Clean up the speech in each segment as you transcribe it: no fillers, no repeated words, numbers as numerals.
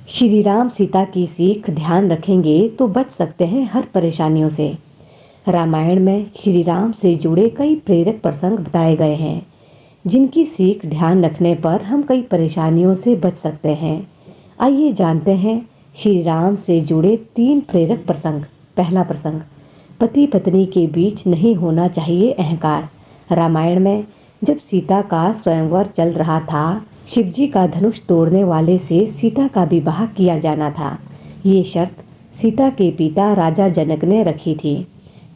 श्री राम सीता की सीख ध्यान रखेंगे तो बच सकते हैं हर परेशानियों से। रामायण में श्री राम से जुड़े कई प्रेरक प्रसंग बताए गए हैं, जिनकी सीख ध्यान रखने पर हम कई परेशानियों से बच सकते हैं। आइए जानते हैं श्री राम से जुड़े 3 प्रेरक प्रसंग। पहला प्रसंग, पति पत्नी के बीच नहीं होना चाहिए अहंकार। रामायण में जब सीता का स्वयंवर चल रहा था, शिवजी का धनुष तोड़ने वाले से सीता का विवाह किया जाना था। ये शर्त सीता के पिता राजा जनक ने रखी थी।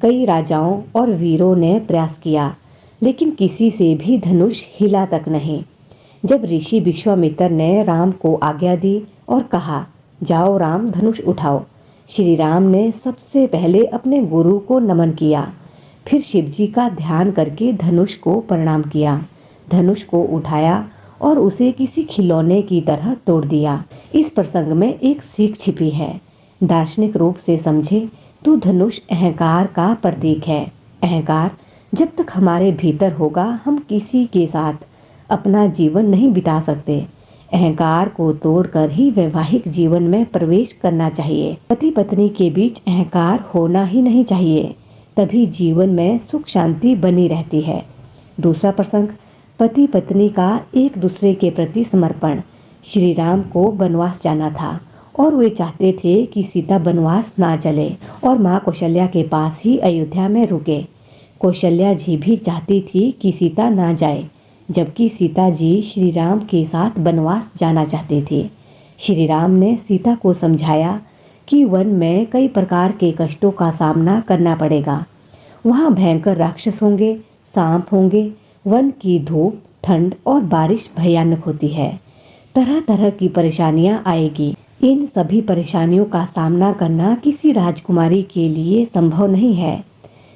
कई राजाओं और वीरों ने प्रयास किया, लेकिन किसी से भी धनुष हिला तक नहीं। जब ऋषि विश्वामित्र ने राम को आज्ञा दी और कहा, जाओ राम, धनुष उठाओ, श्री राम ने सबसे पहले अपने गुरु को नमन किया, फिर शिवजी का ध्यान करके धनुष को प्रणाम किया, धनुष को उठाया और उसे किसी खिलौने की तरह तोड़ दिया। इस प्रसंग में एक सीख छिपी है। दार्शनिक रूप से समझे तो धनुष अहंकार का प्रतीक है। अहंकार जब तक हमारे भीतर होगा, हम किसी के साथ अपना जीवन नहीं बिता सकते। अहंकार को तोड़कर ही वैवाहिक जीवन में प्रवेश करना चाहिए। पति पत्नी के बीच अहंकार होना ही नहीं चाहिए, तभी जीवन में सुख शांति बनी रहती है। दूसरा प्रसंग, पति पत्नी का एक दूसरे के प्रति समर्पण। श्री राम को वनवास जाना था और वे चाहते थे कि सीता वनवास ना चले और माँ कौशल्या के पास ही अयोध्या में रुके। कौशल्या जी भी चाहती थी कि सीता ना जाए, जबकि सीता जी श्री राम के साथ वनवास जाना चाहते थे। श्री राम ने सीता को समझाया कि वन में कई प्रकार के कष्टों का सामना करना पड़ेगा। वहाँ भयंकर राक्षस होंगे, सांप होंगे, वन की धूप, ठंड और बारिश भयानक होती है। तरह तरह की परेशानियां आएगी। इन सभी परेशानियों का सामना करना किसी राजकुमारी के लिए संभव नहीं है।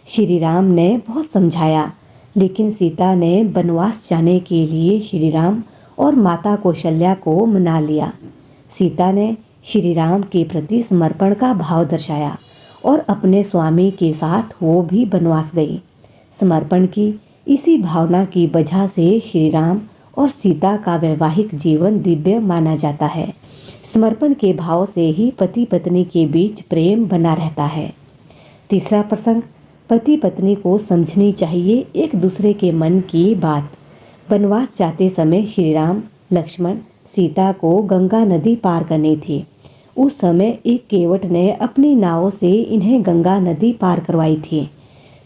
श्री राम ने बहुत समझाया, लेकिन सीता ने वनवास जाने के लिए श्री राम और माता कौशल्या को मना लिया। सीता ने श्री राम के प्रति समर्पण का भाव दर्शाया और अपने स्वामी के साथ वो भी वनवास गई। समर्पण की इसी भावना की वजह से श्री राम और सीता का वैवाहिक जीवन दिव्य माना जाता है। समर्पण के भाव से ही पति पत्नी के बीच प्रेम बना रहता है। तीसरा प्रसंग, पति पत्नी को समझनी चाहिए एक दूसरे के मन की बात। वनवास जाते समय श्री राम, लक्ष्मण, सीता को गंगा नदी पार करनी थी। उस समय एक केवट ने अपनी नाव से इन्हें गंगा नदी पार करवाई थी।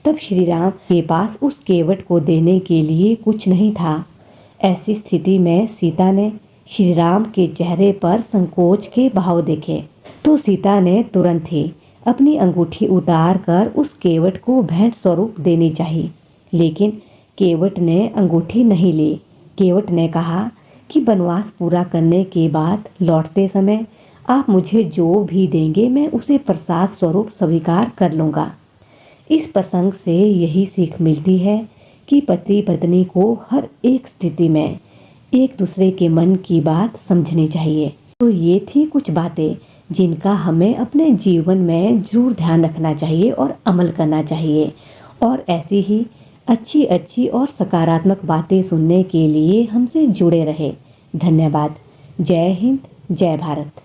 तब श्री राम के पास उस केवट को देने के लिए कुछ नहीं था। ऐसी स्थिति में सीता ने श्री राम के चेहरे पर संकोच के भाव देखे, तो सीता ने तुरंत ही अपनी अंगूठी उतार कर उस केवट को भेंट स्वरूप देनी चाहिए, लेकिन केवट ने अंगूठी नहीं ली। केवट ने कहा कि वनवास पूरा करने के बाद लौटते समय आप मुझे जो भी देंगे, मैं उसे प्रसाद स्वरूप स्वीकार कर लूँगा। इस प्रसंग से यही सीख मिलती है कि पति पत्नी को हर एक स्थिति में एक दूसरे के मन की बात समझनी चाहिए। तो ये थी कुछ बातें जिनका हमें अपने जीवन में जरूर ध्यान रखना चाहिए और अमल करना चाहिए। और ऐसी ही अच्छी अच्छी और सकारात्मक बातें सुनने के लिए हमसे जुड़े रहे। धन्यवाद। जय हिंद, जय भारत।